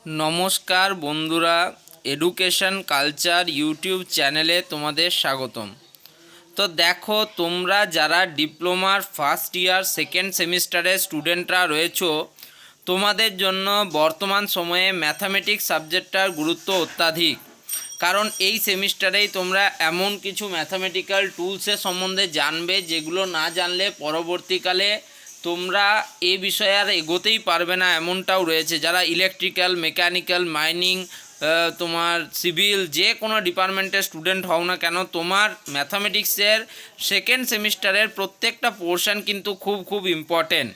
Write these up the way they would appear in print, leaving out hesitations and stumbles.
নমস্কার বন্ধুরা, education culture YouTube চ্যানেলে তোমাদের স্বাগতম। তো দেখো, তোমরা যারা ডিপ্লোমার ফার্স্ট ইয়ার সেকেন্ড সেমিস্টারের স্টুডেন্টরা রয়েছো, তোমাদের জন্য বর্তমান সময়ে ম্যাথামেটিক্স সাবজেক্টটার গুরুত্ব অত্যাধিক। কারণ এই সেমিস্টারেই তোমরা এমন কিছু ম্যাথামেটিক্যাল টুলসের সম্বন্ধে জানবে যেগুলো না জানলে পরবর্তীকালে তোমরা এ বিষয়ে আর এগোতেই পারবে না, এমনটাও রয়েছে। যারা ইলেকট্রিক্যাল, মেকানিক্যাল, মাইনিং, তোমার সিভিল, যে কোনো ডিপার্টমেন্টের স্টুডেন্ট হও না কেন, তোমার ম্যাথামেটিক্সের সেকেন্ড সেমিস্টারের প্রত্যেকটা পোর্শন কিন্তু খুব ইম্পর্টেন্ট।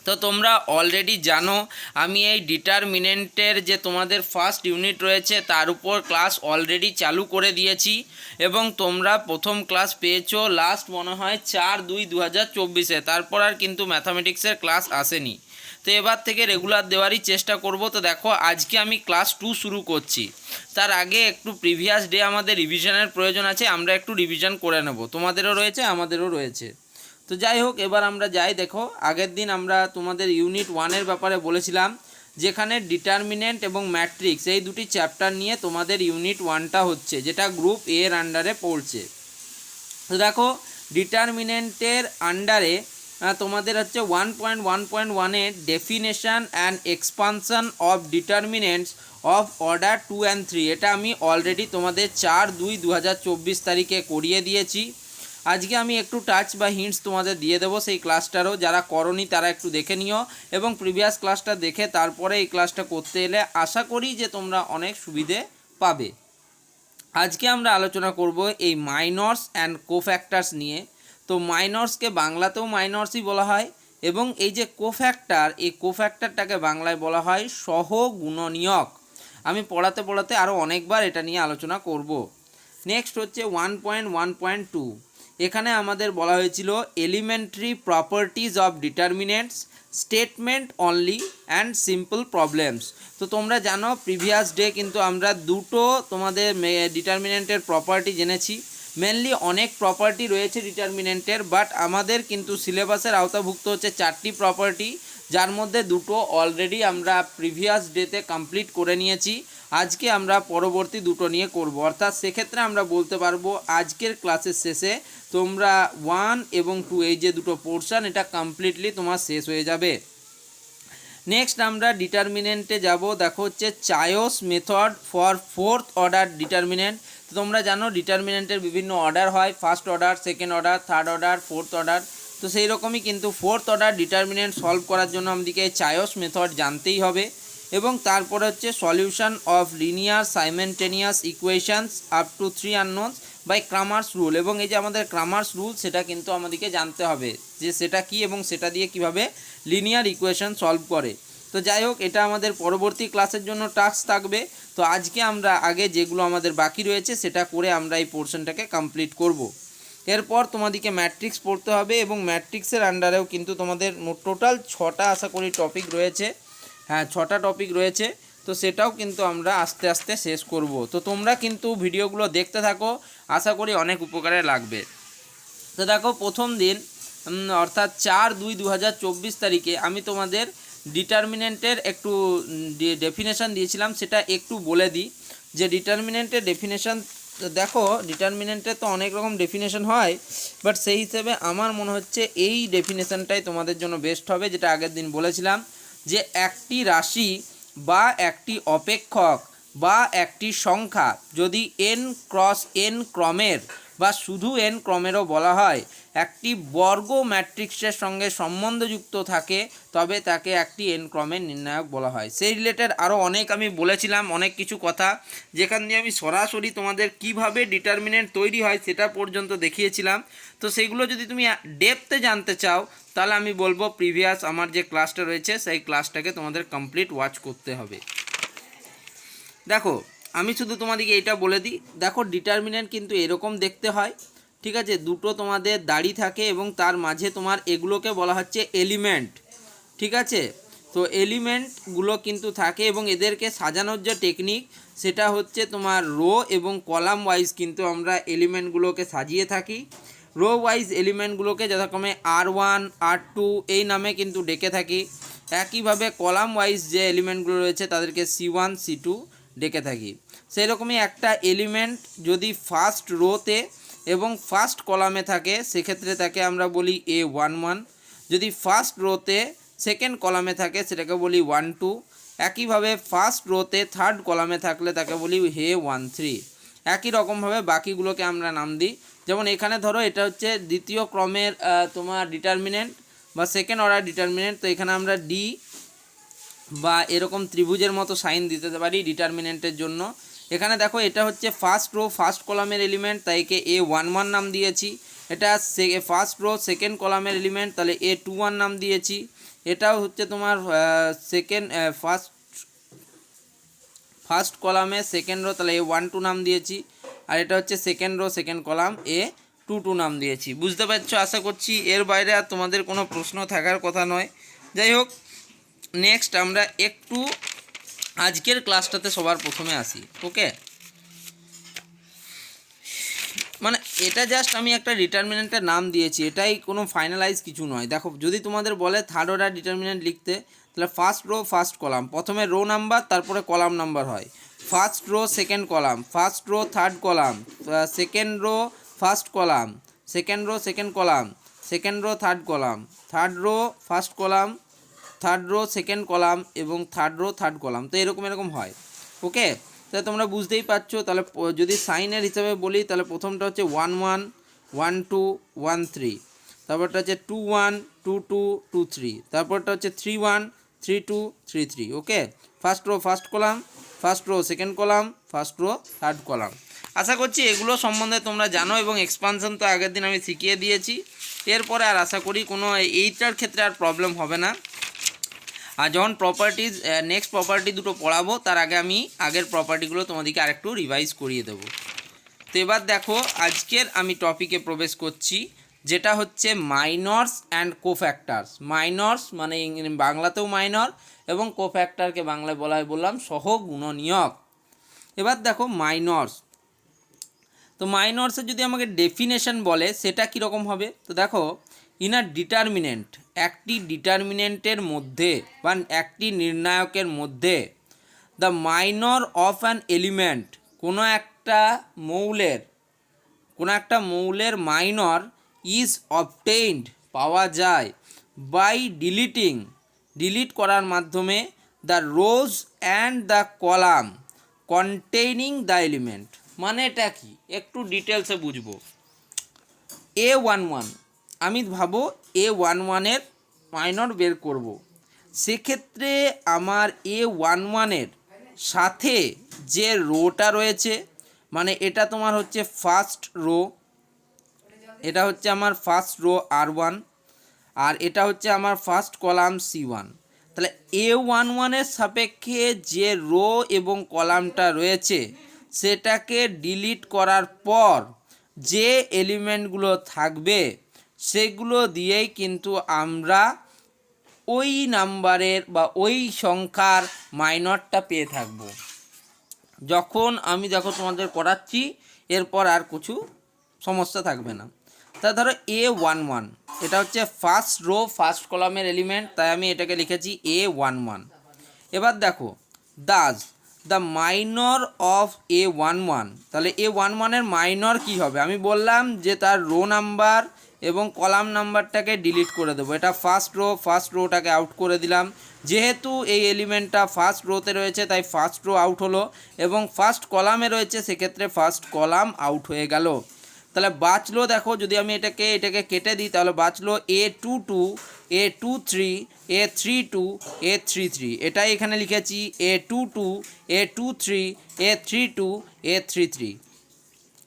তো তোমরা অলরেডি জানো আমি এই ডিটারমিনেন্টের যে তোমাদের ফার্স্ট ইউনিট রয়েছে তার উপর ক্লাস অলরেডি চালু করে দিয়েছি এবং তোমরা প্রথম ক্লাস পেয়েছো লাস্ট মনে হয় 4/2/2024-এ। তারপর আর কিন্তু ম্যাথামেটিক্সের ক্লাস আসেনি। তো এবার থেকে রেগুলার দেওয়ারই চেষ্টা করব। তো দেখো, আজকে আমি ক্লাস 2 শুরু করছি। তার আগে একটু প্রিভিয়াস ডে আমাদের রিভিশনের প্রয়োজন আছে, আমরা একটু রিভিশন করে নেব। তোমাদেরও রয়েছে, আমাদেরও রয়েছে। তো যাই হোক, এবার আমরা যাই। দেখো, আগের দিন আমরা তোমাদের ইউনিট 1-এর ব্যাপারে বলেছিলাম, যেখানে ডিটারমিনেন্ট এবং ম্যাট্রিক্স এই দুটি চ্যাপ্টার নিয়ে তোমাদের ইউনিট 1টা হচ্ছে, যেটা গ্রুপ এ এর আন্ডারে পড়ছে। তো দেখো, ডিটারমিনেন্টের আন্ডারে তোমাদের হচ্ছে 1.1.1-এর definition and expansion of determinants of order 2 and 3। এটা আমি অলরেডি তোমাদের 4/2/2024 তারিখে করিয়ে দিয়েছি। আজকে আমি একটু টাচ বা হিন্টস তোমাদের দিয়ে দেবো সেই ক্লাসটারও। যারা করনি তারা একটু দেখে নিও এবং প্রিভিয়াস ক্লাসটা দেখে তারপরে এই ক্লাসটা করতে এলে আশা করি যে তোমরা অনেক সুবিধে পাবে। আজকে আমরা আলোচনা করব এই মাইনর্স অ্যান্ড কোফ্যাক্টার্স নিয়ে। তো মাইনর্সকে বাংলাতেও মাইনর্সই বলা হয় এবং এই যে কোফ্যাক্টার, এই কোফ্যাক্টারটাকে বাংলায় বলা হয় সহগুণনীয়ক। আমি পড়াতে আরও অনেকবার এটা নিয়ে আলোচনা করব। নেক্সট হচ্ছে 1.1.2। এখানে আমাদের বলা হয়েছিল elementary properties of determinants, statement only and simple problems. তো তোমরা জানো প্রিভিয়াস ডে কিন্তু আমরা দুটো তোমাদের ডিটারমিনেন্টের প্রপার্টি জেনেছি। মেনলি অনেক প্রপার্টি রয়েছে ডিটারমিনেন্টের, বাট আমাদের কিন্তু সিলেবাসের আওতাভুক্ত হচ্ছে 4টি প্রপার্টি, যার মধ্যে দুটো অলরেডি আমরা প্রিভিয়াস ডেতে কমপ্লিট করে নিয়েছি। আজকে আমরা পরবর্তী দুটো নিয়ে করব, অর্থাৎ সেক্ষেত্রে আমরা বলতে পারবো আজকের ক্লাসের শেষে তোমরা 1 এবং 2 এই যে দুটো পোর্শন, এটা কমপ্লিটলি তোমার শেষ হয়ে যাবে। নেক্সট আমরা ডিটারমিনেন্টে যাব। দেখো হচ্ছে Chio's method for 4th order determinant. তো তোমরা জানো ডিটারমিনেন্টের বিভিন্ন অর্ডার হয়, first order, second order, third order, 4th order. তো সেই রকমই কিন্তু 4th অর্ডার ডিটারমিনেন্ট সলভ করার জন্য আমাদেরকে চায়োস মেথড জানতেই হবে। এবং তারপরে হচ্ছে solution of linear simultaneous equations up to 3 unknowns by Cramer's rule. এবং এই যে আমাদের ক্রামার্স রুল, সেটা কিন্তু আমাদেরকে জানতে হবে যে সেটা কি এবং সেটা দিয়ে কিভাবে লিনিয়ার ইকুয়েশন সলভ করে। তো যাই হোক, এটা আমাদের পরবর্তী ক্লাসের জন্য টাস্ক থাকবে। তো আজকে আমরা আগে যেগুলো আমাদের বাকি রয়েছে সেটা করে আমরা এই পোর্শনটাকে কমপ্লিট করব। এরপর তোমাদেরকে ম্যাট্রিক্স পড়তে হবে এবং ম্যাট্রিক্সের আন্ডারেও কিন্তু তোমাদের টোটাল 6টা আশা করি টপিক রয়েছে। হ্যাঁ, 6টা টপিক রয়েছে। তো সেটাও কিন্তু আমরা আস্তে আস্তে শেষ করব। তো তোমরা কিন্তু ভিডিওগুলো দেখতে থাকো, আশা করি অনেক উপকারে লাগবে। তো দেখো, প্রথম দিন অর্থাৎ 4/2/2024 তারিখে আমি তোমাদের ডিটারমিনেন্টের একটু ডেফিনেশন দিয়েছিলাম, সেটা একটু বলে দিই যে ডিটারমিনেন্টের ডেফিনেশন। দেখো, ডিটারমিনেন্টের তো অনেক রকম ডেফিনেশন হয়, বাট সেই হিসেবে আমার মনে হচ্ছে এই ডেফিনেশনটাই তোমাদের জন্য বেস্ট হবে, যেটা আগের দিন বলেছিলাম যে একটি রাশি বা একটি অপেক্ষক বা একটি সংখ্যা যদি n ক্রস n ক্রমের বা শুধু n ক্রমেরও বলা হয়, একটি বর্গ ম্যাট্রিক্সের সঙ্গে সম্বন্ধযুক্ত থাকে, তবে তাকে একটি n ক্রমের নির্ণায়ক বলা হয়। সেই রিলেটেড আরও অনেক আমি বলেছিলাম, অনেক কিছু কথা, যেখান দিয়ে আমি সরাসরি তোমাদের কিভাবে ডিটারমিনেন্ট তৈরি হয় সেটা পর্যন্ত দেখিয়েছিলাম। তো সেগুলো যদি তুমি ডেপথে জানতে চাও, তাহলে আমি বলবো প্রিভিয়াস আমার যে ক্লাসটা রয়েছে সেই ক্লাসটাকে তোমাদের কমপ্লিট ওয়াচ করতে হবে। দেখো, আমি শুধু তোমাদেরকে এইটা বলে দিই। দেখো, ডিটারমিনেন্ট কিন্তু এরকম দেখতে হয়, ঠিক আছে? দুটো তোমাদের দাড়ি থাকে এবং তার মাঝে তোমার এগুলোকে বলা হচ্ছে এলিমেন্ট, ঠিক আছে? তো এলিমেন্টগুলো কিন্তু থাকে এবং এদেরকে সাজানোর যে টেকনিক সেটা হচ্ছে তোমার রো এবং কলাম ওয়াইজ কিন্তু আমরা এলিমেন্টগুলোকে সাজিয়ে থাকি। রো ওয়াইজ এলিমেন্টগুলোকে যথাক্রমে R1 R2 এই নামে কিন্তু ডেকে থাকি। একইভাবে কলাম ওয়াইজ যে এলিমেন্টগুলো রয়েছে তাদেরকে C1 C2 ডেকে থাকি। সেই রকমই একটা এলিমেন্ট যদি ফার্স্ট রোতে এবং ফার্স্ট কলামে থাকে সেক্ষেত্রে তাকে আমরা বলি A11। যদি ফার্স্ট রোতে সেকেন্ড কলামে থাকে সেটাকে বলি 12। একইভাবে ফার্স্ট রোতে থার্ড কলামে থাকলে তাকে বলি A13। একই রকমভাবে বাকিগুলোকে আমরা নাম দিই। যেমন এখানে ধরো এটা হচ্ছে দ্বিতীয় ক্রমের তোমার ডিটারমিনেন্ট বা সেকেন্ড অর্ডার ডিটারমিনেন্ট, তো এখানে আমরা ডি বা এরকম ত্রিভুজের মতো সাইন দিতে পারি ডিটারমিনেন্টের জন্য। এখানে দেখো এটা হচ্ছে ফার্স্ট রো ফার্স্ট কলামের এলিমেন্ট, তাই একে A11 নাম দিয়েছি। এটা ফার্স্ট রো সেকেন্ড কলামের এলিমেন্ট, তাহলে A21 নাম দিয়েছি। এটাও হচ্ছে তোমার ফার্স্ট কলামে সেকেন্ড রো, তাহলে A12 নাম দিয়েছি। আর এটা হচ্ছে second rho second column, A22 নাম দিয়েছি। বুঝতে পারছো আশা করছি। এর বাইরে আর তোমাদের কোনো প্রশ্ন থাকার কথা নয়। যাই হোক, নেক্সট আমরা একটু আজকের ক্লাসটাতে সবার প্রথমে আসি। ওকে, মানে এটা জাস্ট আমি একটা ডিটারমিনেন্টের নাম দিয়েছি, এটাই কোনো ফাইনালাইজ কিছু নয়। দেখো যদি তোমাদের বলে থার্ড অর্ডার ডিটারমিনেন্ট লিখতে, তাহলে ফার্স্ট রো ফার্স্ট কলাম, প্রথমে রো নাম্বার তারপরে কলাম নাম্বার হয়। First row second column, first row third column, second rho first column, second rho second column, second rho third column, third rho first column, third rho second column এবং third rho third column. তো এরকম হয়। ওকে, তাহলে তোমরা বুঝতেই পারছো। তাহলে যদি সাইনের হিসাবে বলি তাহলে প্রথমটা হচ্ছে 11 12 13, তারপরটা হচ্ছে 21 22 23, তারপরটা হচ্ছে 31 32 33। Okay, first row first column, first row second column, first row third column. আশা করছি এগুলো সম্বন্ধে তোমরা জানো এবং এক্সপানশন তো আগের দিন আমি শিখিয়ে দিয়েছি। এরপরে আর আশা করি কোনো এইটার ক্ষেত্রে আর প্রবলেম হবে না। আর যখন প্রপার্টিজ নেক্সট প্রপার্টি দুটো পড়াবো তার আগে আমি আগের প্রপার্টিগুলো তোমাদেরকে আরেকটু রিভাইজ করিয়ে দেবো। তো এবার দেখো আজকের আমি টপিকে প্রবেশ করছি, যেটা হচ্ছে মাইনরস অ্যান্ড কোফ্যাক্টার্স। মাইনরস মানে বাংলাতেও মাইনর এবং কোফ্যাক্টারকে বাংলায় বলা হয় বললাম সহগুণনীয়ক। এবার দেখো মাইনরস, তো মাইনরসের যদি আমাকে ডেফিনেশন বলে সেটা কীরকম হবে, তো দেখো ইনার ডিটারমিনেন্ট, একটি ডিটারমিনেন্টের মধ্যে বা একটি নির্ণায়কের মধ্যে the minor of an element, কোনো একটা মৌলের মাইনর ইজ অবটেইনড পাওয়া যায় বাই ডিলিট করার মাধ্যমে the rose and the column containing the element. মানে এটা কি একটু ডিটেলসে বুঝবো। A11 আমি ভাবো A11-এর মাইনর বের করব, সেক্ষেত্রে আমার A11-এর সাথে যে রোটা রয়েছে, মানে এটা তোমার হচ্ছে ফার্স্ট রো, এটা হচ্ছে আমার ফার্স্ট রো R1, আর এটা হচ্ছে আমার ফার্স্ট কলাম C1। তাহলে A11-এর সাপেক্ষে যে রো এবং কলামটা রয়েছে সেটাকে ডিলিট করার পর যে এলিমেন্টগুলো থাকবে সেগুলো দিয়েই কিন্তু আমরা ওই নাম্বারের বা ওই সংখ্যার মাইনরটা পেয়ে থাকব। যখন আমি দেখো তোমাদের করাচ্ছি এরপর আর কিছু সমস্যা থাকবে না। তা ধরো A11 এটা হচ্ছে ফার্স্ট রো ফার্স্ট কলামের এলিমেন্ট, তাই আমি এটাকে লিখেছি A11। এবার দেখো দ্য মাইনর অফ A11, তাহলে A11-এর মাইনর কি হবে, আমি বললাম যে তার রো নাম্বার এবং কলাম নাম্বারটাকে ডিলিট করে দেবো। এটা ফার্স্ট রোটাকে আউট করে দিলাম, যেহেতু এই এলিমেন্টটা ফার্স্ট রোতে রয়েছে তাই ফার্স্ট রো আউট হলো, এবং ফার্স্ট কলামে রয়েছে সেক্ষেত্রে ফার্স্ট কলাম আউট হয়ে গেল। তাহলে বাঁচলো, দেখো যদি আমি এটাকে কেটে দিই তাহলে বাঁচলো A22 A23 A32 A33। এটাই এখানে লিখেছি A22 A23 A32 A33।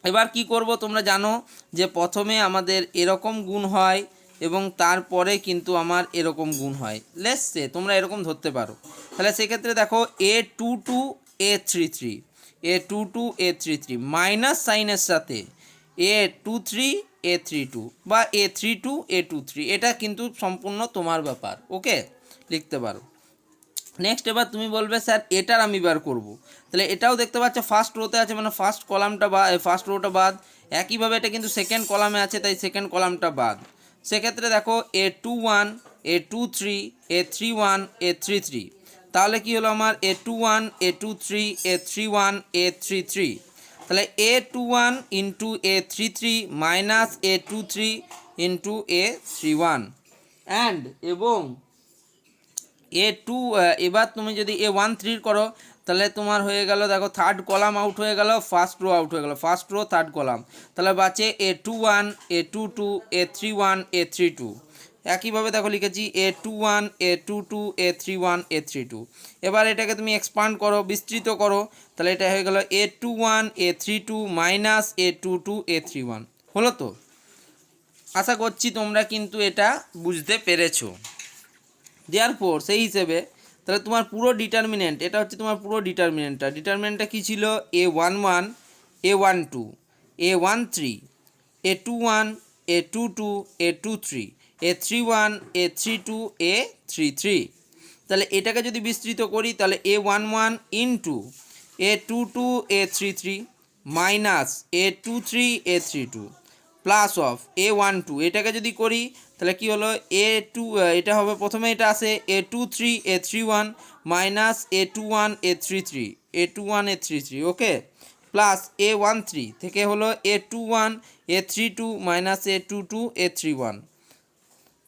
এবার কি করব, তোমরা জানো যে প্রথমে আমাদের এরকম গুণ হয় এবং তারপরে কিন্তু আমার এরকম গুণ হয়। লেটস সে তোমরা এরকম ধরতে পারো। তাহলে সেক্ষেত্রে দেখো A22 A33 A22 A33 minus সাইনের সাথে A23 A32 বা A32 A23, এটা কিন্তু সম্পূর্ণ তোমার ব্যাপার। ওকে, লিখতে পারো। নেক্সট এবার তুমি বলবে স্যার এটার আমি বার করব, তাহলে এটাও দেখতে পাচ্ছ ফার্স্ট রোতে আছে মানে ফার্স্ট কলামটা বা ফার্স্ট রোটা বাদ। একইভাবে এটা কিন্তু সেকেন্ড কলামে আছে তাই সেকেন্ড কলামটা বাদ। সেক্ষেত্রে দেখো A21 A23 A31 A33, তাহলে কি হলো আমার A21 A23 A31 A33, তাহলে A21 into A33 minus A23 into A31 and এবং A2 এবার তুমি যদি A13 করো তাহলে তোমার হয়ে গেল, দেখো থার্ড কলাম আউট হয়ে গেল, ফার্স্ট রো আউট হয়ে গেল, ফার্স্ট রো থার্ড কলাম, তাহলে বাঁচে A21 A22 A31 A32। একইভাবে দেখো লিখেছি A21 A22 A31 A32। এবার এটাকে তুমি এক্সপান্ড করো, বিস্তৃত করো, তাহলে এটা হয়ে গেল A21 A32 minus A22 A31। হলো তো? আশা করছি তোমরা কিন্তু এটা বুঝতে পেরেছো। দেয়ারফর সেই হিসেবে তাহলে তোমার পুরো ডিটারমিনেন্ট, এটা হচ্ছে তোমার পুরো ডিটারমিনেন্টটা কী ছিল? A11 A12 A13 A21 A22 A23 A31 A32 A33। তাহলে এটাকে যদি বিস্তৃত করি তাহলে A11 into A22 A33 minus A23 A32 plus of A12, এটাকে যদি করি তাহলে কি হলো A2, এটা হবে প্রথমে এটা আসে A23 A31 minus A21 A33 A21 A33, ওকে, প্লাস A13 থেকে হলো A21 A32 minus A22 A31।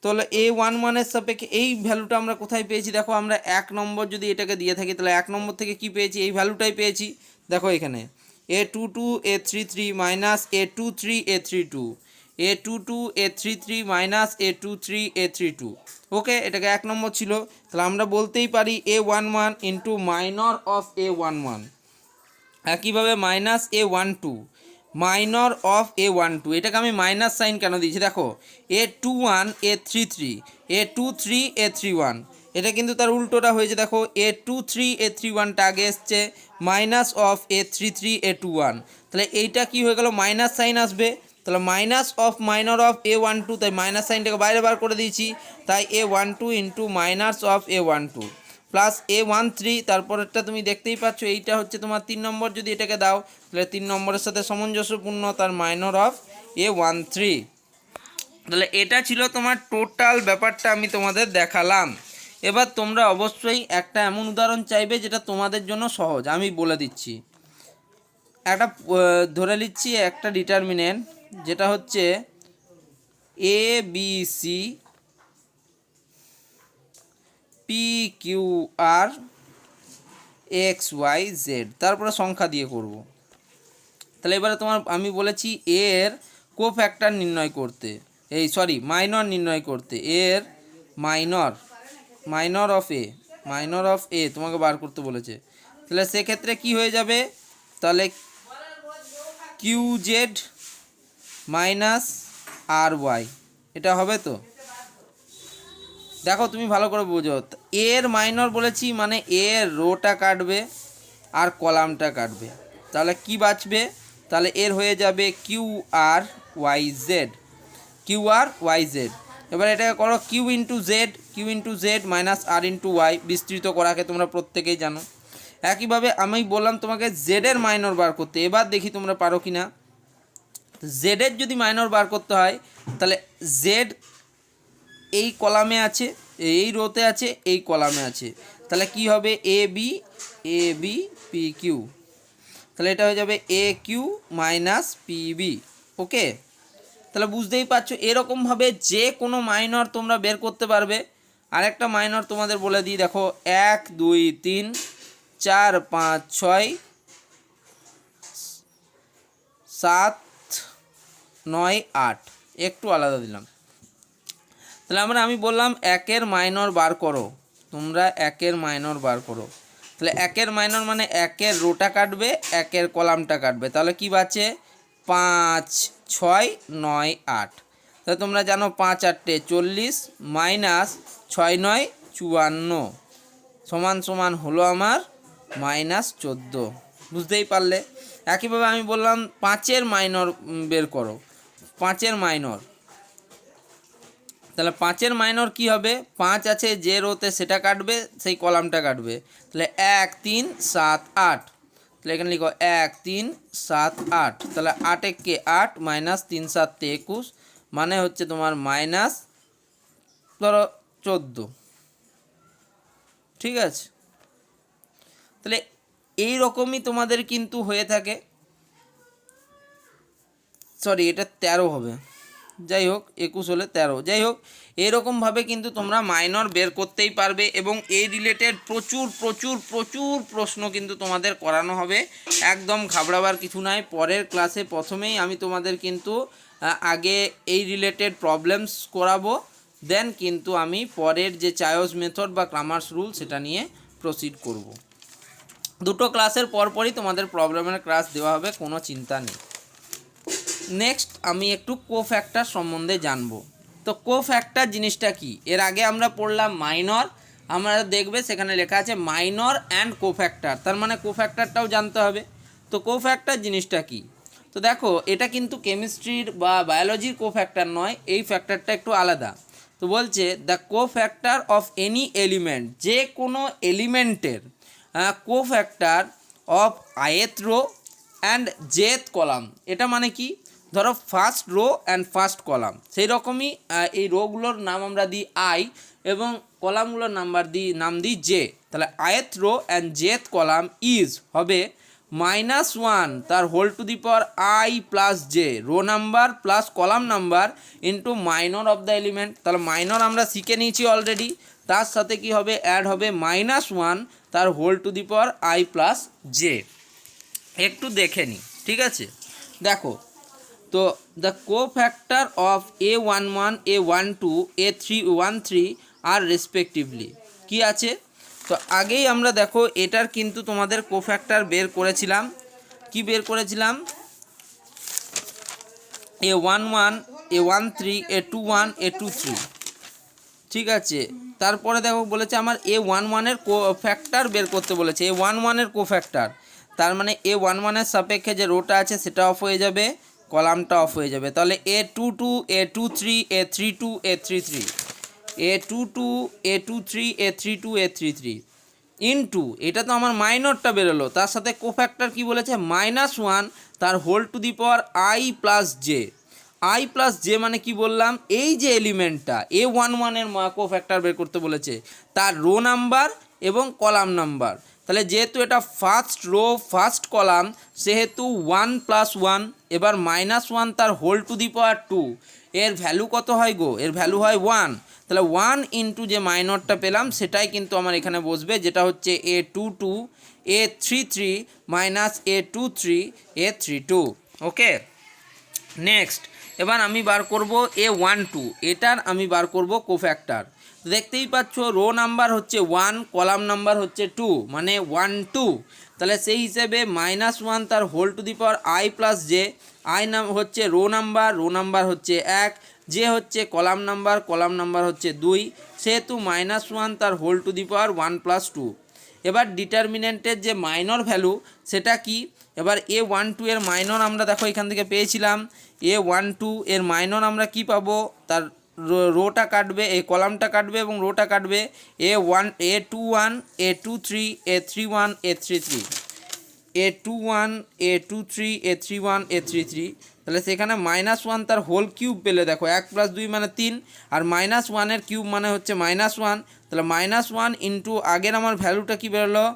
তাহলে A11 এর সাপেক্ষে এই ভ্যালুটা আমরা কোথায় পেয়েছি? দেখো আমরা 1 নম্বর যদি এটাকে দিয়ে থাকি তাহলে 1 নম্বর থেকে কি পেয়েছি? এই ভ্যালুটাই পেয়েছি। দেখো এখানে A22 A33 minus A23 A32 A22 A33 minus A23 A32, ওকে, এটাকে 1 নম্বর ছিল। তাহলে আমরা বলতেই পারি A11 into minor of A11, একইভাবে minus A12 minor of A12, এটাকে আমি মাইনাস সাইন কেন দিয়েছি? দেখো A21 A33 A23 A31, এটা কিন্তু তার উল্টোটা হয়েছে। দেখো A23 A31টা আগে এসছে, মাইনাস অফ A33 A21, তাহলে এইটা কি হয়ে গেল? মাইনাস সাইন আসবে, তাহলে minus of minor of A12, তাই মাইনাস সাইনটাকে বাইরে বার করে দিয়েছি, তাই A12 into minus of A12 plus A13, তারপরেরটা তুমি দেখতেই পাচ্ছ এইটা হচ্ছে তোমার 3 নম্বর, যদি এটাকে দাও তাহলে 3 নম্বরের সাথে সামঞ্জস্যপূর্ণ, তার মাইনর অফ A13। তাহলে এটা ছিল তোমার টোটাল ব্যাপারটা আমি তোমাদের দেখালাম। এবার তোমরা অবশ্যই একটা এমন উদাহরণ চাইবে যেটা তোমাদের জন্য সহজ, আমি বলে দিচ্ছি। একটা ধরে নিচ্ছি একটা ডিটারমিনেন্ট যেটা হচ্ছে ABC PQR XYZ, তারপরে সংখ্যা দিয়ে করব। তাহলে এবারে তোমার আমি বলেছি এর কোফ্যাক্টর নির্ণয় করতে, মাইনর নির্ণয় করতে, এর মাইনর অফ এ তোমাকে বার করতে বলেছে। তাহলে সেক্ষেত্রে কি হয়ে যাবে? তাহলে QZ মাইনাস RY, এটা হবে তো? দেখো তুমি ভালো করে বোঝো, এর মাইনর বলেছি মানে এর রোটা কাটবে আর কলামটা কাটবে, তাহলে কি বাঁচবে? তাহলে এর হয়ে যাবে QRYZ। এবার এটাকে করো কিউ ইন্টু জেড মাইনাস আর ইন্টু ওয়াই, বিস্তৃত করাকে তোমরা প্রত্যেকেই জানো। একইভাবে আমি বললাম তোমাকে জেডের মাইনর বার করতে, এবার দেখি তোমরা পারো কি না। জেডের যদি মাইনর বার করতে হয় তাহলে জেড এই কলামে আছে, এই রোতে আছে, এই কলামে আছে, তাহলে কি হবে? AB PQ, তাহলে এটা হয়ে যাবে AQ মাইনাস PB, ওকে। তাহলে বুঝতেই পারছো এরকমভাবে যে কোনো মাইনর তোমরা বের করতে পারবে। আরেকটা মাইনর তোমাদের বলে দিই, দেখো 1 2 3 4 5 6 7 9 8, একটু আলাদা দিলাম। তাহলে আমি বললাম 1-এর মাইনর বার করো, তোমরা 1-এর মাইনর বার করো। তাহলে 1-এর মাইনর মানে 1-এর রোটা কাটবে, 1-এর কলামটা কাটবে, তাহলে কি বাঁচে? 5 6 9 8। তাহলে তোমরা জানো 5 8 40 মাইনাস 6 9 54 সমান সমান হলো আমার -14, বুঝতেই পারলে। একইভাবে আমি বললাম 5-এর মাইনর বের করো, 5-এর মাইনর, তাহলে 5-এর মাইনর কি হবে? 5 আছে যে রোতে সেটা কাটবে, সেই কলামটা কাটবে, তাহলে 1 3 7 8, তাহলে এখানে লিখো 1 3 7 8, তাহলে 8 1 8 মাইনাস 3 7 21, মানে হচ্ছে তোমার মাইনাস ধরো 14, ঠিক আছে। তাহলে এই রকমই তোমাদের কিন্তু হয়ে থাকে, সরি এটা 13 হবে, যাই হোক 21 হলে 13, যাই হোক এরকমভাবে কিন্তু তোমরা মাইনর বের করতেই পারবে এবং এই রিলেটেড প্রচুর প্রচুর প্রচুর প্রশ্ন কিন্তু তোমাদের করানো হবে, একদম ঘাবড়াবার কিছু নাই। পরের ক্লাসে প্রথমেই আমি তোমাদের কিন্তু আগে এই রিলেটেড প্রবলেমস করাবো, দেন কিন্তু আমি পরের যে চায়োস মেথড বা ক্রামার্স রুল সেটা নিয়ে প্রসিড করব। দুটো ক্লাসের পরপরই তোমাদের প্রবলেমের ক্লাস দেওয়া হবে, কোনো চিন্তা নেই। নেক্সট আমি একটু কোফ্যাক্টর সম্বন্ধে জানবো। তো কোফ্যাক্টর জিনিসটা কি? এর আগে আমরা পড়লাম মাইনর, আমরা দেখবে সেখানে লেখা আছে মাইনর অ্যান্ড কোফ্যাক্টর, তার মানে কোফ্যাক্টরটাও জানতে হবে। তো কোফ্যাক্টর জিনিসটা কি? তো দেখো এটা কিন্তু কেমিস্ট্রির বা বায়োলজির কোফ্যাক্টর নয়, এই ফ্যাক্টরটা একটু আলাদা। তো বলছে the cofactor of any element, যে কোনো এলিমেন্টের cofactor of ith row and jth column. এটা মানে কি? ধরো first row and first column, সেই রকমই এই রোগুলোর নাম আমরা দিই আই এবং কলামগুলোর নাম দিই জে। তাহলে ith row and jth column is হবে -1 তার whole to the power I plus J, row number plus column number into minor of the element. তাহলে মাইনর আমরা শিখে নিয়েছি অলরেডি, তার সাথে কি হবে অ্যাড হবে -1 তার whole to the power I plus J. একটু দেখে নিই, ঠিক আছে। দেখো তো the cofactor of A11, A12, A13 আর রেসপেক্টিভলি কি আছে? তো আগেই আমরা দেখো এটার কিন্তু তোমাদের কোফ্যাক্টর বের করেছিলাম। কি বের করেছিলাম? A11, A13, A21, A23, ঠিক আছে। তারপরে দেখো বলেছে আমার A11-এর কোফ্যাক্টর বের করতে বলেছে, A11-এর কোফ্যাক্টর, তার মানে A11-এর সাপেক্ষে যে রোটা আছে সেটা অফ হয়ে যাবে, কলামটা অফ হয়ে যাবে। তাহলে A22, A23, A32, A33, A22, A23, A32, A33 into, এটা তো আমার মাইনরটা বেরোলো, তার সাথে কোফ্যাক্টর কি বলেছে -1 তার whole to the power I plus J. I plus J মানে কি বললাম? এই যে এলিমেন্টটা A11-এর কোফ্যাক্টর বের করতে বলেছে তার রো নাম্বার এবং কলাম নাম্বার। তাহলে যেহেতু এটা ফার্স্ট রো ফার্স্ট কলাম সেহেতু 1 + 1, এবার -1 তার হোল টু দি পাওয়ার 2, এর ভ্যালু কত হয় গো? এর ভ্যালু হয় 1। তাহলে 1 ইন্টু যে মাইনরটা পেলাম সেটাই কিন্তু আমার এখানে বসবে, যেটা হচ্ছে A22, A33 -A23, A32। ওকে, নেক্সট এবার আমি বার করব A12, এটার আমি বার করব কোফ্যাক্টর। দেখতেই পাচ্ছ রো নাম্বার হচ্ছে 1, কলাম নাম্বার হচ্ছে 2, মানে 1 2। তাহলে সেই হিসেবে -1 তার whole to the power I plus J, I নাম হচ্ছে রো নাম্বার হচ্ছে 1, জে হচ্ছে কলাম নাম্বার হচ্ছে 2, সেহেতু -1 তার হোল টু দি পাওয়ার 1 + 2। এবার ডিটারমিনেন্টের যে মাইনর ভ্যালু সেটা কি? এবার A12 এর মাইনর আমরা দেখো এখান থেকে পেয়েছিলাম, A12 এর মাইনর আমরা কি পাবো? তার রোটা কাটবে, এই কলামটা কাটবে এবং রোটা কাটবে, A21, A23, A31, A33, A21, A23, A31, A33। তাহলে সেখানে -1 তার হোল কিউব পেলে দেখো 1 + 2 মানে 3, আর -1-এর কিউব মানে হচ্ছে -1। তাহলে -1 ইন্টু আগের আমার ভ্যালুটা কি বেরোলো?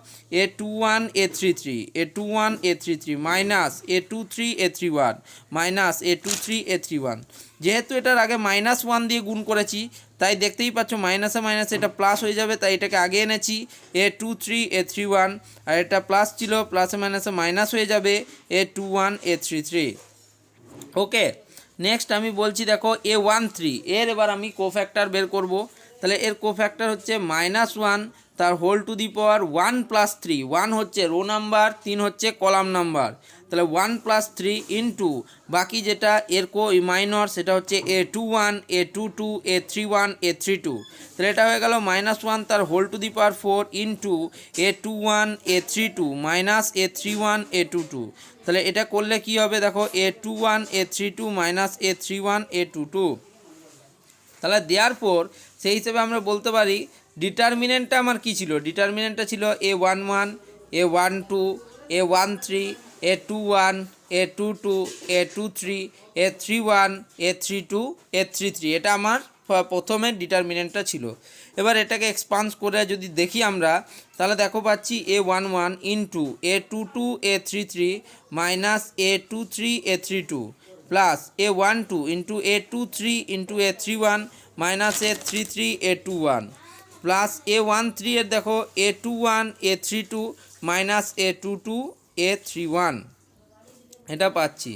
A21, A33, A21, A33 minus A23, A31 minus A23, A31। যেহেতু এটার আগে -1 দিয়ে গুণ করেছি তাই দেখতেই পাচ্ছ মাইনাসে মাইনাসে এটা প্লাস হয়ে যাবে, তাই এটাকে আগে এনেছি A23, A31, আর এটা প্লাস ছিল, প্লাসে মাইনাসে মাইনাস হয়ে যাবে A21, A33। ওকে, নেক্সট আমি বলছি দেখো A13, এর এবার আমি কোফ্যাক্টর বের করব। তাহলে এর কোফ্যাক্টর হচ্ছে -1 তার হোল টু দি পাওয়ার 1 + 3, 1 হচ্ছে রো নাম্বার, 3 হচ্ছে কলাম নাম্বার। তাহলে 1 + 3 ইন্টু বাকি যেটা এর মাইনর সেটা হচ্ছে A21, A22, A31, A32। তাহলে এটা হয়ে গেল -1 তার whole to the power 4 into A21, A32 minus A31, A22। তাহলে এটা করলে কি হবে দেখো A21, A32 minus A31, A22। তাহলে দেওয়ার পর সেই হিসেবে আমরা বলতে পারি ডিটারমিনেন্টটা আমার কী ছিল? ডিটারমিনেন্টটা ছিল A11, A12, A13, A21, A22, A23, A31, A32, A33। এটা আমার প্রথমে ডিটারমিনেন্টটা ছিল। এবার এটাকে এক্সপান্স করে যদি দেখি আমরা, তাহলে দেখো পাচ্ছি A11 into A22 A33 minus A23 A32 plus A12 into A23 into A31 minus A33 A21 plus A13 এর দেখো A21 A32 minus A22 A31, এটা পাচ্ছি।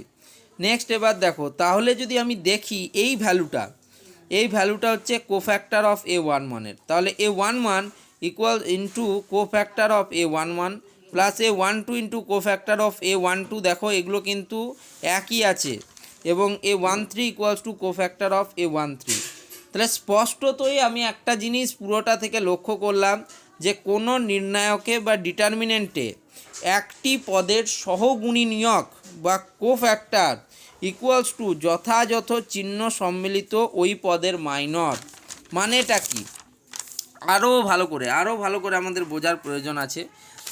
নেক্সট এবার দেখো, তাহলে যদি আমি দেখি এই ভ্যালুটা হচ্ছে কোফ্যাক্টর অফ A11 তাহলে A11 equal into cofactor of A11 plus A12 into cofactor of A12, দেখো এগুলো কিন্তু একই আছে, এবং A13 equals to cofactor of A13। তাহলে স্পষ্টতই আমি একটা জিনিস পুরোটা থেকে লক্ষ্য করলাম যে কোনো নির্ণায়কে বা ডিটারমিনেন্টে একটি পদের সহগুণিনিয়ক বা কোফ্যাক্টর ইকুয়ালস টু যথাযথ চিহ্ন সম্মিলিত ওই পদের মাইনর। মানেটা কি আরও ভালো করে আমাদের বোঝার প্রয়োজন আছে,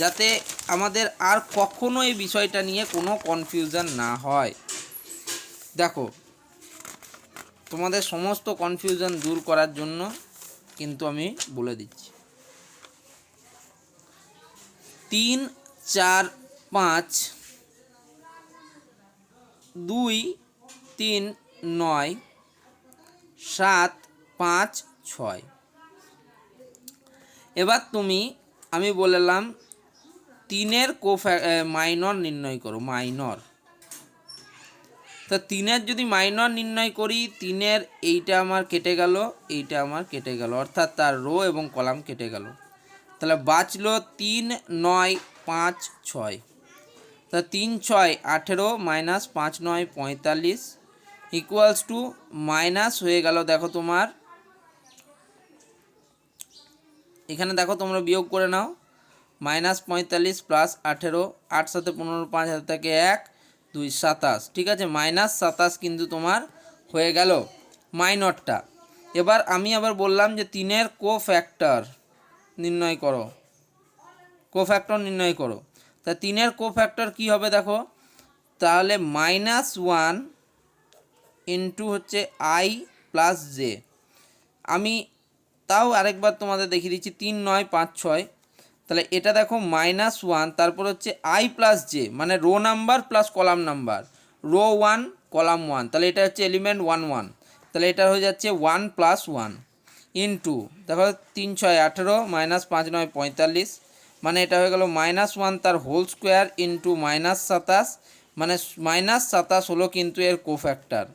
যাতে আমাদের আর কখনো এই বিষয়টা নিয়ে কোনো কনফিউশন না হয়। দেখো, তোমাদের সমস্ত কনফিউশন দূর করার জন্য কিন্তু আমি বলে দিচ্ছি। 3 4 5 2 3 9 7 5 6। এবার আমি বললাম 3-এর মাইনর নির্ণয় করো, মাইনর। তো 3-এর যদি মাইনর নির্ণয় করি, 3-এর এইটা আমার কেটে গেল, এইটা আমার কেটে গেল, অর্থাৎ তার রো এবং কলাম কেটে গেল। তাহলে বাঁচলো 3 9 5 6। তা 3 6 18 মাইনাস 5 9 45 ইকুয়ালস টু মাইনাস হয়ে গেল। দেখো তোমার এখানে দেখো, তোমরা বিয়োগ করে নাও, মাইনাস 45 প্লাস 18, 8 7 15, 5 হাতে থেকে 1 2 27, ঠিক আছে, মাইনাস 27 কিন্তু তোমার হয়ে গেল মাইনরটা। এবার আমি আবার বললাম যে 3-এর কোফ্যাক্টর নির্ণয় করো, তা 3-এর কোফ্যাক্টর কী হবে দেখো, তাহলে -1 ইন্টু হচ্ছে I প্লাস জে। আমি তাও আরেকবার তোমাদের দেখিয়ে দিচ্ছি, 3 9 5 6। তাহলে এটা দেখো -1, তারপর হচ্ছে I প্লাস জে, মানে row number plus column number, row 1 column 1, তাহলে এটা হচ্ছে এলিমেন্ট 1 1, তাহলে এটা হয়ে যাচ্ছে 1 প্লাস 1 ইন্টু দেখো 3 6 18 মাইনাস 5 9 45, মানে এটা হয়ে গেল -1 তার হোল স্কোয়ার ইন্টু -27, মানে -27 হলো কিন্তু এর কোফ্যাক্টর।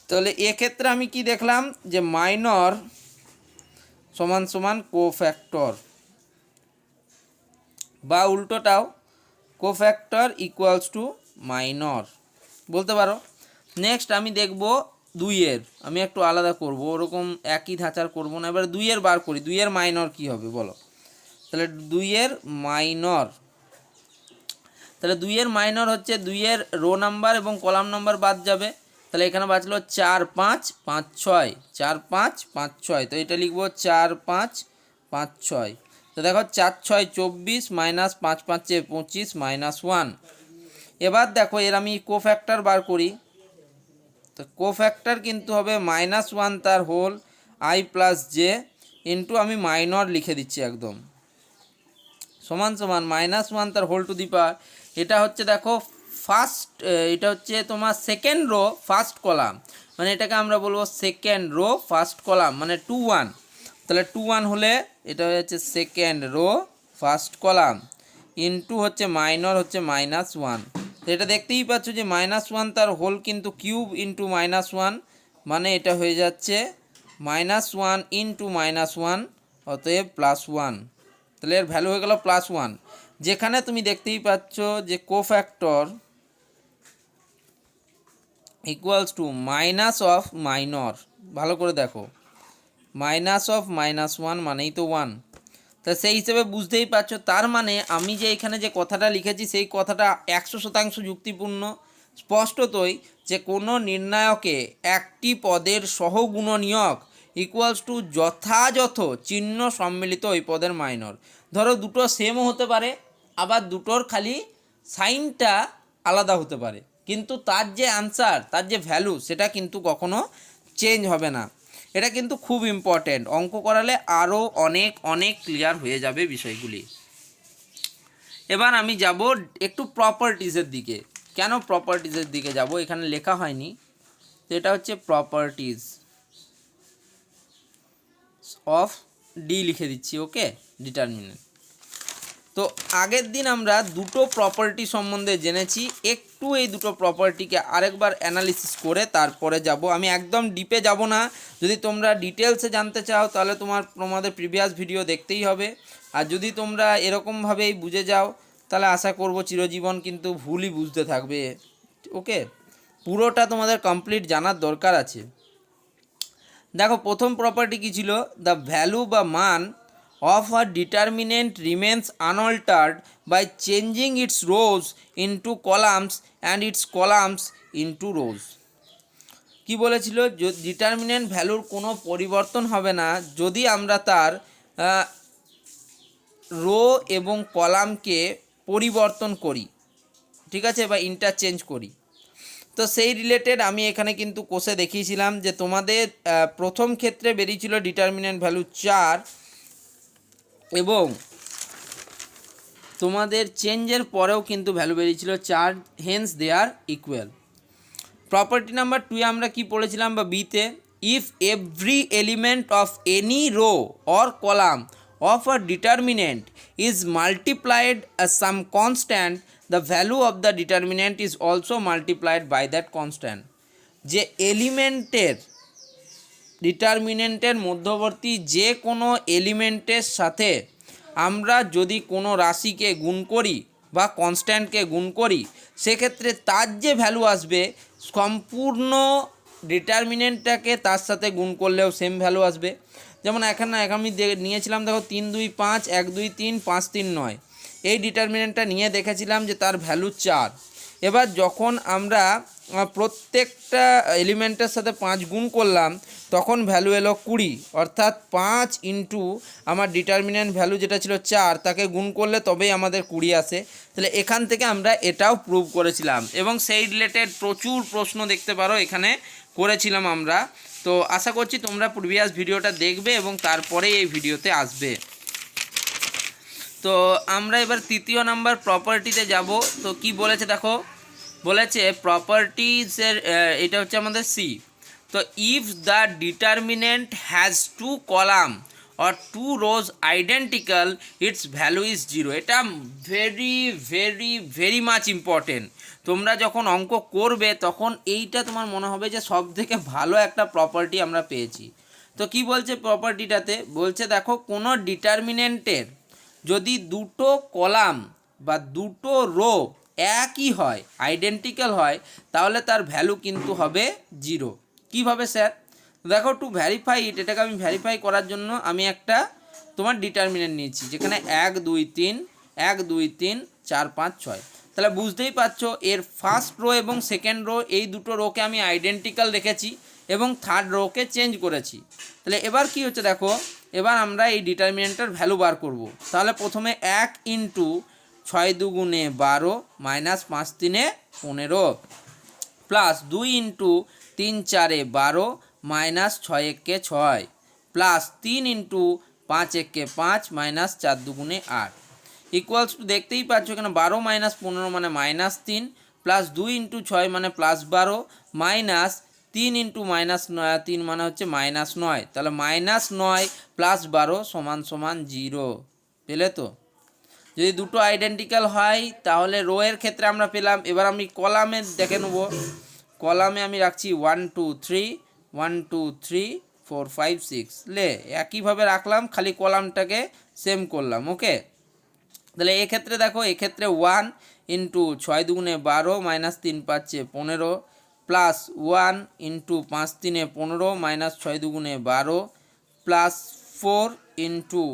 তাহলে এক্ষেত্রে আমি কি দেখলাম যে মাইনর সমান সমান কোফ্যাক্টর, বা উল্টোটাও কোফ্যাক্টর ইকুয়ালস টু মাইনর বলতে পারো। নেক্সট আমি দেখব 2-এর, আমি একটু আলাদা করব, ওরকম একই ধাঁচার করব না। এবার 2-এর বার করি, 2-এর মাইনর কি হবে বলো। তাহলে 2-এর মাইনর, তাহলে 2-এর মাইনর হচ্ছে 2-এর রো নাম্বার এবং কলাম নাম্বার বাদ যাবে। তাহলে এখানে বাঁচলো 4 5 5 6, 4 5 5 6, তো এটা লিখবো 4 5 5 6। তো দেখো 4 6 24 মাইনাস 5 5 25 -1। এবার দেখো এর আমি কোফ্যাক্টর বার করি, তো কোফ্যাক্টর কিন্তু হবে -1 তার whole I plus J into, আমি মাইনর লিখে দিচ্ছি একদম, সমান সমান -1 তার হোল টু দি পাওয়ার, এটা হচ্ছে দেখো ফার্স্ট, এটা হচ্ছে তোমার সেকেন্ড রো ফার্স্ট কলাম, মানে এটাকে আমরা বলবো সেকেন্ড রো ফার্স্ট কলাম, মানে 2 1। তাহলে 2 1 হলে এটা হয়ে যাচ্ছে second rho first column into হচ্ছে মাইনর হচ্ছে -1। তো এটা দেখতেই পাচ্ছ যে -1 তার হোল কিন্তু কিউব ইন্টু -1, মানে এটা হয়ে যাচ্ছে -1 ইন্টু -1, অতএব +1। তাহলে এর ভ্যালু হয়ে গেল +1, যেখানে তুমি দেখতেই পাচ্ছ যে cofactor equals to minus of minor. ভালো করে দেখো, মাইনাস অফ -1 মানেই তো 1, তা সেই হিসেবে বুঝতেই পারছো। তার মানে আমি যে এখানে যে কথাটা লিখেছি সেই কথাটা 100% যুক্তিপূর্ণ। স্পষ্টতই যে কোনো নির্ণায়কে একটি পদের সহগুণনীয়ক ইকুয়ালস টু যথাযথ চিহ্ন সম্মিলিত ওই পদের মাইনর। ধরো দুটো সেমও হতে পারে, আবার দুটোর খালি সাইনটা আলাদা হতে পারে, কিন্তু তার যে অ্যান্সার, তার যে ভ্যালু, সেটা কিন্তু কখনো চেঞ্জ হবে না। এটা কিন্তু খুব ইম্পর্ট্যান্ট, অঙ্ক করালে আরও অনেক অনেক ক্লিয়ার হয়ে যাবে বিষয়গুলি। এবার আমি যাব একটু প্রপার্টিজের দিকে। কেন প্রপার্টিজের দিকে যাব, এখানে লেখা হয়নি, তো এটা হচ্ছে প্রপার্টিজ অফ ডি লিখে দিচ্ছি, ওকে, ডিটারমিনেন্ট। তো আগের দিন আমরা দুটো প্রপার্টি সম্বন্ধে জেনেছি, একটু এই দুটো প্রপার্টিকে আরেকবার অ্যানালিসিস করে তারপরে যাব। আমি একদম ডিপে যাব না, যদি তোমরা ডিটেলসে জানতে চাও তাহলে তোমাদের প্রিভিয়াস ভিডিও দেখতেই হবে। আর যদি তোমরা এরকমভাবেই বুঝে যাও তাহলে আশা করব চিরজীবন কিন্তু ভুলই বুঝতে থাকবে, ওকে। পুরোটা তোমাদের কমপ্লিট জানার দরকার আছে। দেখো প্রথম প্রপার্টি কী ছিল, দ্য ভ্যালু বা মান of a determinant remains unaltered by changing its rows into columns and its columns into rows। কি বলেছিল, ডিটারমিনেন্ট ভ্যালুর কোনো পরিবর্তন হবে না যদি আমরা তার রো এবং কলামকে পরিবর্তন করি, ঠিক আছে, বা ইন্টারচেঞ্জ করি। তো সেই রিলেটেড আমি এখানে কিন্তু কোষে দেখিয়েছিলাম যে তোমাদের প্রথম ক্ষেত্রে বেরিয়েছিল ডিটারমিনেন্ট ভ্যালু 4 এবং তোমাদের চেঞ্জের পরেও কিন্তু ভ্যালু বেরিয়েছিল 4, hence they are equal. Property number 2 আমরা কি পড়েছিলাম বা বিতে, if every element of any row or column of a determinant is multiplied some constant, the value of the determinant is also multiplied by that constant. যে এলিমেন্টের ডিটারমিনেন্টের মধ্যবর্তী যে কোনো এলিমেন্টের সাথে আমরা যদি কোনো রাশিকে গুণ করি বা কনস্ট্যান্টকে গুণ করি, সেক্ষেত্রে তার যে ভ্যালু আসবে সম্পূর্ণ ডিটারমিনেন্টটাকে তার সাথে গুণ করলেও সেম ভ্যালু আসবে। যেমন এখানে আমি নিয়েছিলাম, দেখো 3 2 5 1 2 3 5 3 9, এই ডিটারমিনেন্টটা নিয়ে দেখেছিলাম যে তার ভ্যালু 4। এবার যখন আমরা প্রত্যেকটা এলিমেন্টের সাথে 5 গুণ করলাম তখন ভ্যালু এলো 20, অর্থাৎ 5 ইন্টু আমার ডিটারমিনেন্ট ভ্যালু যেটা ছিল 4 তাকে গুণ করলে তবেই আমাদের 20 আসে। তাহলে এখান থেকে আমরা এটাও প্রুভ করেছিলাম এবং সেই রিলেটেড প্রচুর প্রশ্ন দেখতে পারো এখানে করেছিলাম আমরা। তো আশা করছি তোমরা প্রিভিয়াস ভিডিওটা দেখবে এবং তারপরে এই ভিডিওতে আসবে। তো আমরা এবার তৃতীয় নাম্বার প্রপার্টিতে যাব। তো কি বলেছে দেখো, বলেছে প্রপার্টিজের এটা হচ্ছে আমাদের সি। তো if the determinant has 2 column or 2 rose identical its value is 0। এটা very very very much important. তোমরা যখন অঙ্ক করবে তখন এইটা তোমার মনে হবে যে সব থেকে ভালো একটা প্রপার্টি আমরা পেয়েছি। তো কি বলছে প্রপার্টিটাতে, বলছে দেখো কোনো ডিটারমিনেন্টের যদি দুটো কলাম বা দুটো রো একই হয়, আইডেন্টিক্যাল হয়, তাহলে তার ভ্যালু কিন্তু হবে 0। কীভাবে স্যার, দেখো টু ভ্যারিফাই ইট, এটাকে আমি ভ্যারিফাই করার জন্য আমি একটা তোমার ডিটারমিনেন্ট নিয়েছি যেখানে 1 2 3 1 2 3 4 5 6। তাহলে বুঝতেই পারছো এর ফার্স্ট রো এবং সেকেন্ড রো এই দুটো রোকে আমি আইডেন্টিক্যাল রেখেছি এবং থার্ড রোকে চেঞ্জ করেছি। তাহলে এবার কি হচ্ছে দেখো, এবার আমরা এই ডিটারমিনেন্টের ভ্যালু বার করব। তাহলে প্রথমে 1 ইন্টু 6 দুগুণে 12 minus 5 3 15 plus 2 into 3 4 12 minus 6 1 6 plus 3 into 5 1 5 minus 4 দুগুণে 8 ইকুয়ালস টু, দেখতেই পাচ্ছ এখানে 12 মাইনাস 15 মানে মাইনাস 3 প্লাস 2 ইন্টু 6 মানে প্লাস 12 মাইনাস 3 ইন্টু মাইনাস 3 মানে হচ্ছে মাইনাস 9। তাহলে মাইনাস 9 প্লাস 12 সমান সমান 0। পেলে তো? যদি দুটো আইডেন্টিক্যাল হয় তাহলে রো এর ক্ষেত্রে আমরা পেলাম। এবার আমি কলামে দেখে নেব, কলামে আমি রাখছি 1 2 3 1 2 3 4 5 6, লে একইভাবে রাখলাম, খালি কলামটাকে সেম করলাম, ওকে। তাহলে এক্ষেত্রে দেখো, এক্ষেত্রে 1 ইন্টু 6 দুগুণে 12 মাইনাস 3 5 15 প্লাস 1 ইন্টু 5 3 15 মাইনাস 6 দুগুণে 12 প্লাস 4 ইন্টু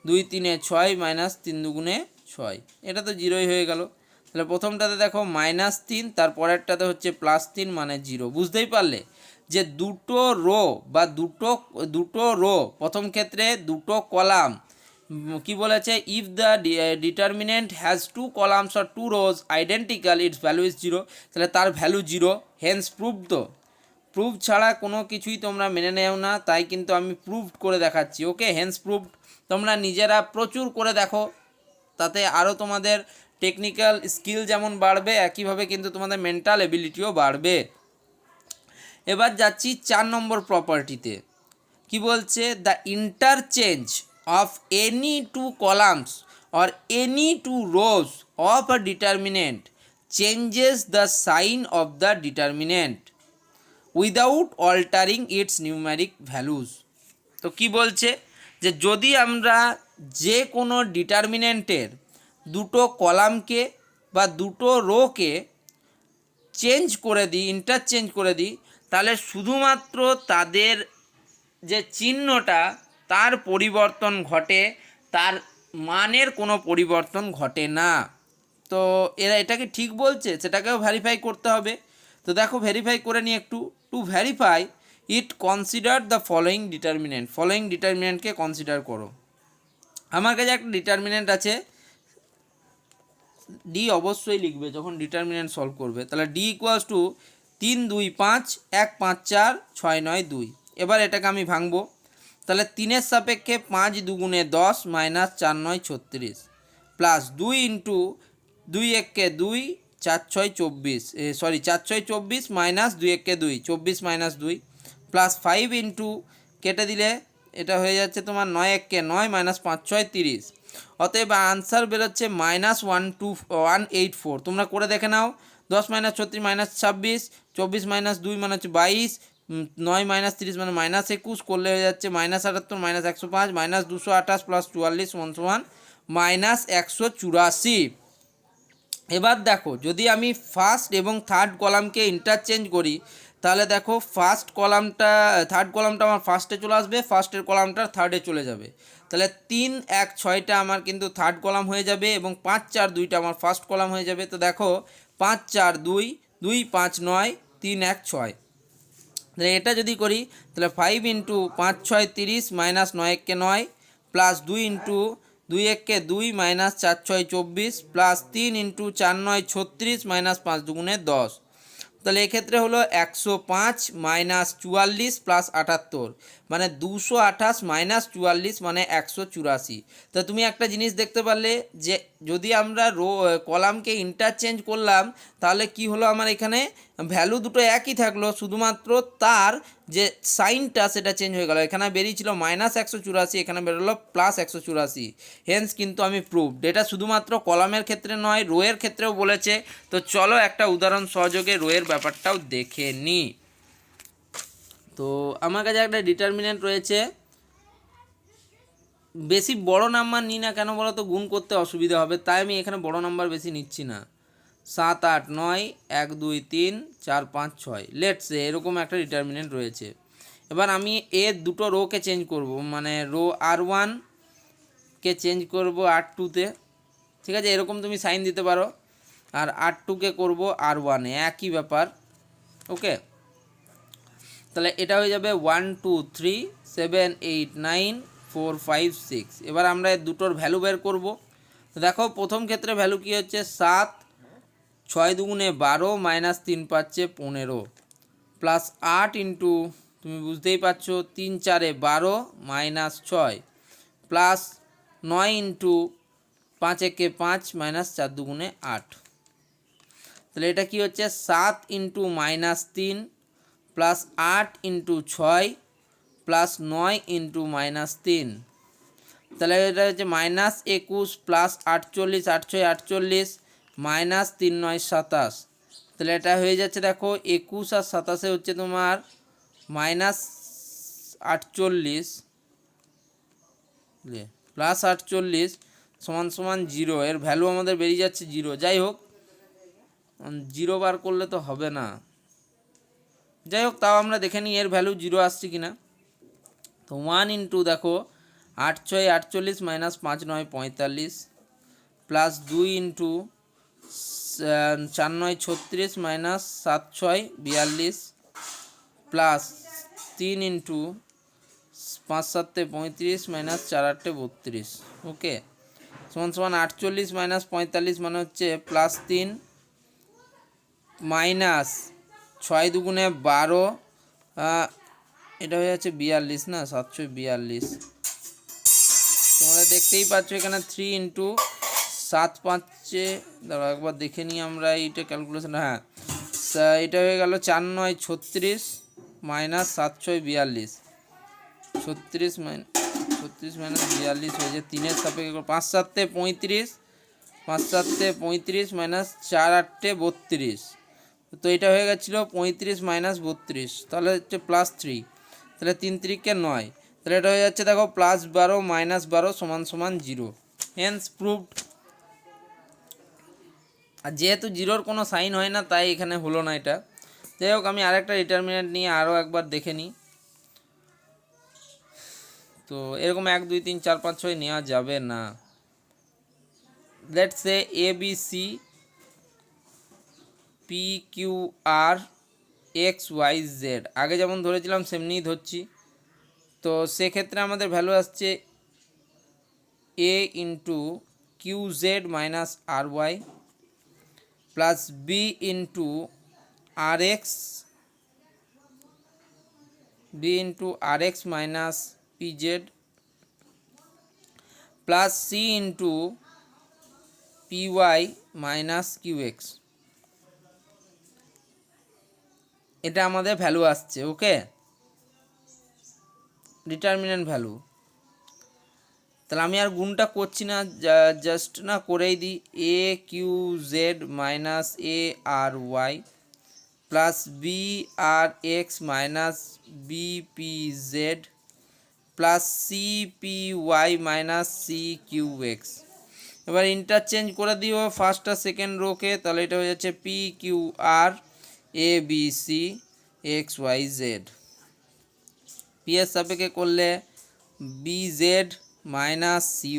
2 3 6 মাইনাস 3 দুগুণে 6, এটা তো 0ই হয়ে গেল। তাহলে প্রথমটাতে দেখো মাইনাস 3, তারপরেরটাতে হচ্ছে প্লাস 3 মানে 0। বুঝতেই পারলে যে দুটো রো বা দুটো রো, প্রথম ক্ষেত্রে দুটো কলাম কি বলেছে, if the determinant has two columns or two rows identical its value is zero, তাহলে তার ভ্যালু জিরো, হেন্স প্রুভ। তো প্রুভ ছাড়া কোনো কিছুই তোমরা মেনে নেও না, তাই কিন্তু আমি প্রুভ করে দেখাচ্ছি। ওকে, হেন্স প্রুভ তোমরা নিজেরা প্রচুর করে দেখো, তাতে আরও তোমাদের টেকনিক্যাল স্কিল যেমন বাড়বে, একইভাবে কিন্তু তোমাদের মেন্টাল এবিলিটিও বাড়বে। এবার যাচ্ছি 4 নম্বর প্রপার্টিতে। কি বলছে, the interchange of any two columns or any two rows of a determinant changes the sign of the determinant without altering its numeric values. তো কি বলছে, যে যদি আমরা যে কোনো ডিটারমিনেন্টের দুটো কলামকে বা দুটো রোকে চেঞ্জ করে দিই, ইন্টারচেঞ্জ করে দিই, তাহলে শুধুমাত্র তাদের যে চিহ্নটা তার পরিবর্তন ঘটে, তার মানের কোনো পরিবর্তন ঘটে না। তো এরা এটাকে ঠিক বলছে, সেটাকেও ভেরিফাই করতে হবে। তো দেখো ভেরিফাই করে নিই একটু। To verify it consider the following determinant, following ডিটারমিনেন্টকে কনসিডার করো। আমার কাছে একটা ডিটারমিনেন্ট আছে, ডি অবশ্যই লিখবে যখন ডিটারমিনেন্ট সলভ করবে। তাহলে ডি ইকুয়ালস টু 3 2 5 1 5 4 6 9 2। এবার এটাকে আমি ভাঙবো, তাহলে 3-এর সাপেক্ষে 5 2 10 minus 4 9 36 plus 2 into 2 1 2 4 6 24, sorry 4 6 24 minus 2 1 2 24 minus 2 plus 5 into কেটে দিলে এটা হয়ে যাচ্ছে তোমার 9 1 9 মাইনাস 5 6 30। অতএব আনসার বেরোচ্ছে -184। তোমরা করে দেখে নাও, 10 মাইনাস 36 মাইনাস 26, 24 মাইনাস 2 মানে হচ্ছে 22, 9 মাইনাস 30 মানে -21, করলে হয়ে যাচ্ছে -78 মাইনাস 105 মাইনাস 228 প্লাস 44 সমান -184। এবার দেখো, যদি আমি ফার্স্ট এবং থার্ড কলামকে ইন্টারচেঞ্জ করি, তাহলে দেখো ফার্স্ট কলামটা থার্ড কলামটা আমার ফার্স্টে চলে আসবে, ফার্স্টের কলামটা থার্ডে চলে যাবে। তাহলে 3 1 6টা আমার কিন্তু থার্ড কলাম হয়ে যাবে এবং 5 4 2টা আমার ফার্স্ট কলাম হয়ে যাবে। তো দেখো 5 4 2 2 5 9 3 1 6। তাহলে এটা যদি করি, তাহলে 5 into 5 6 30 minus 9 1 9 plus 2 into 2 1 2 minus 4 6 24 plus 3 into 4 9 36 minus 5 2 10। তাহলে এক্ষেত্রে হলো 105 মাইনাস 44 প্লাস 78, মানে 228 মাইনাস 44 মানে 184। তো তুমি একটা জিনিস দেখতে পারলে যে যদি আমরা কলামকে ইন্টারচেঞ্জ করলাম, তাহলে কি হলো, আমার এখানে ভ্যালু দুটো একই থাকলো, শুধুমাত্র তার যে সাইনটা সেটা চেঞ্জ হয়ে গেল। এখানে বেরিয়েছিল -184, এখানে বেরোলো +184। হেন্স কিন্তু আমি প্রুভড। এটা শুধুমাত্র কলামের ক্ষেত্রে নয়, রোয়ের ক্ষেত্রেও বলেছে। তো চলো একটা উদাহরণ সহযোগে রোয়ের ব্যাপারটাও দেখে নিই। তো আমার কাছে একটা ডিটারমিনেন্ট রয়েছে, বেশি বড় নাম্বার নিই না কেন বলো তো, গুণ করতে অসুবিধা হবে, তাই আমি এখানে বড় নাম্বার বেশি নিচ্ছি না। 7 8 9 1 2 3 4 5 6 লেটস এরকম একটা ডিটারমিনেন্ট রয়েছে। এবার আমি এর দুটো রোকে চেঞ্জ করব, মানে রো R1 কে চেঞ্জ করব R2-তে, ঠিক আছে, এরকম তুমি সাইন দিতে পারো। আর R2-কে করব R1-এ, একই ব্যাপার। ওকে, তাহলে এটা হয়ে যাবে 1 2 3 7 8 9 4 5 6। এবার আমরা এর দুটোর ভ্যালু বের করব। তো দেখো প্রথম ক্ষেত্রে ভ্যালু কী হচ্ছে, 7 6 2 12 মাইনাস 3 5 15 প্লাস 8 ইন্টু, তুমি বুঝতেই পারছো, 3 4 12 মাইনাস 6 প্লাস 9 ইন্টু 5 1 5 মাইনাস 4 2 8। তাহলে এটা কি হচ্ছে, 7 into -3 plus 8 into 6 plus 9 into -3। তাহলে এটা হচ্ছে -21 প্লাস 48 8 6 48 মাইনাস 3 9 27। তাহলে এটা হয়ে যাচ্ছে, দেখো 21 আর 27 হচ্ছে তোমার -48 প্লাস 48 সমান সমান 0। এর ভ্যালু আমাদের বেরিয়ে যাচ্ছে 0। যাই হোক, 0 বার করলে তো হবে না, যাই হোক তাও আমরা দেখে নিই এর ভ্যালু 0 আসছে কিনা। তো 1 ইন্টু দেখো 8 6 48 minus 5 9 45 plus 2 into 4 9 36 minus 7 6 42 plus 3 into 5 7 35 minus 4 8 32, ওকে, সমান সমান 48 মাইনাস 45 মানে হচ্ছে +3 মাইনাস 6 দুগুণে 12, এটা হয়ে যাচ্ছে 42 না, 742। তোমরা দেখতেই পাচ্ছ এখানে 3 ইন্টু 7 5, দাঁড়াও একবার দেখে নিই আমরা এইটা ক্যালকুলেশন। হ্যাঁ, এটা হয়ে গেল 4 9 36 মাইনাস 7 6 42, 36 মাইনাস 42 হয়েছে 3-এর সাপেক্ষে 5 7 35, 5 7 35 মাইনাস 4 8 32, তো এটা হয়ে গেছিলো 35 মাইনাস 32, তাহলে হচ্ছে +3, তাহলে 3 3 9, তাহলে এটা হয়ে যাচ্ছে দেখো +12 মাইনাস 12 সমান সমান 0, হেন্স প্রুভড। আর যেহেতু জিরোর কোনো সাইন হয় না তাই এখানে হলো না এটা। যাই হোক, আমি আরেকটা ডিটারমিনেন্ট নিয়ে আরও একবার দেখে নিই। তো এরকম 1 2 3 4 5 6 নেওয়া যাবে না। Let's say A B C P Q R X Y Z, আগে যেমন ধরেছিলাম সেমনিই ধরছি। তো সেক্ষেত্রে আমাদের ভ্যালু আসছে A into Q Z minus R Y plus B into R X minus P Z plus C into P Y minus Q X, এটা আমাদের ভ্যালু আসছে। Okay, determinant value. তাহলে আমি আর গুণটা করছি না, জাস্ট না করেই দিই A Q Z minus A R Y plus B R X minus B P Z plus C P Y minus C Q X. এবার ইন্টারচেঞ্জ করে দিও ফার্স্ট আর সেকেন্ড রোকে, তাহলে এটা হয়ে যাচ্ছে P Q R A B C X Y Z, P এর সাপেক্ষে করলে B Z minus C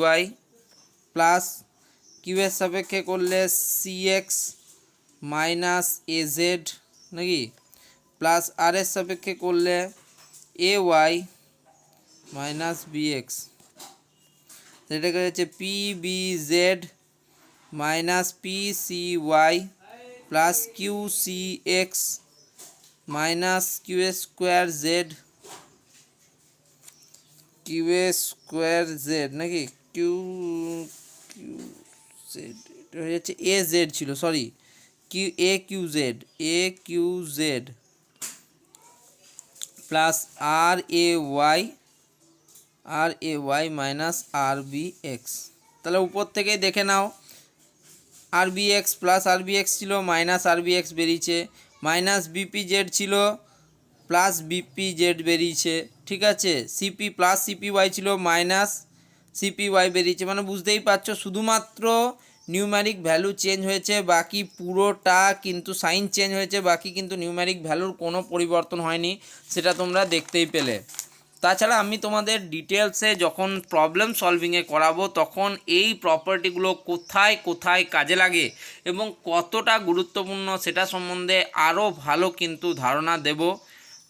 Y plus Q এর সাপেক্ষে করলে C X minus A Z নাকি, প্লাস আর এর সাপেক্ষে করলে A Y minus B X, সেটাকে হচ্ছে P B Z minus P C Y plus Q C X minus Q square Z নাকি, কিউ জেড, এটা হয়ে যাচ্ছে এ জেড ছিল, সরি এ কিউ জেড প্লাস আর এ ওয়াই মাইনাস আর বি এক্স। তাহলে উপর থেকেই দেখে নাও, আর বি এক্স প্লাস আর বি এক্স ছিল মাইনাস আর বি এক্স বেরিয়েছে, মাইনাস বিপি জেড ছিল প্লাস বিপি জেড বেরিয়েছে, ঠিক আছে, সিপি প্লাস সিপি ওয়াই ছিল মাইনাস সিপি ওয়াই বেরিয়েছে। মানে বুঝতেই পারছো শুধুমাত্র নিউম্যারিক ভ্যালু চেঞ্জ হয়েছে, বাকি পুরোটা কিন্তু সাইন চেঞ্জ হয়েছে, বাকি কিন্তু নিউম্যারিক ভ্যালুর কোনো পরিবর্তন হয়নি, সেটা তোমরা দেখতেই পেলে। তাছাড়া আমি তোমাদের ডিটেলসে যখন প্রবলেম সলভিংয়ে করাবো তখন এই প্রপার্টিগুলো কোথায় কোথায় কাজে লাগে এবং কতটা গুরুত্বপূর্ণ সেটা সম্বন্ধে আরও ভালো কিন্তু ধারণা দেব।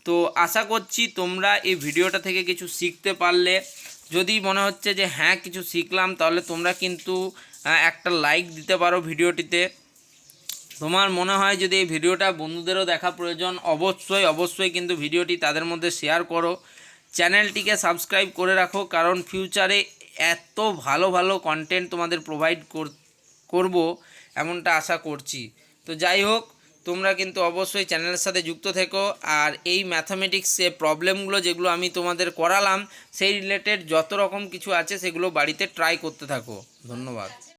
তো আশা করছি তোমরা এই ভিডিওটা থেকে কিছু শিখতে পারলে। যদি মনে হচ্ছে যে হ্যাঁ কিছু শিখলাম, তাহলে তোমরা কিন্তু একটা লাইক দিতে পারো ভিডিওটিতে। তোমার মনে হয় যদি এই ভিডিওটা বন্ধুদেরও দেখা প্রয়োজন, অবশ্যই কিন্তু ভিডিওটি তাদের মধ্যে শেয়ার করো। চ্যানেলটিকে সাবস্ক্রাইব করে রাখো, কারণ ফিউচারে এত ভালো ভালো কন্টেন্ট তোমাদের প্রোভাইড করব এমনটা আশা করছি। তো যাই হোক, তোমরা কিন্তু অবশ্যই চ্যানেলের সাথে যুক্ত থেকো, আর এই ম্যাথামেটিক্সে প্রবলেমগুলো যেগুলো আমি তোমাদের করালাম সেই রিলেটেড যত রকম কিছু আছে সেগুলো বাড়িতে ট্রাই করতে থাকো। ধন্যবাদ।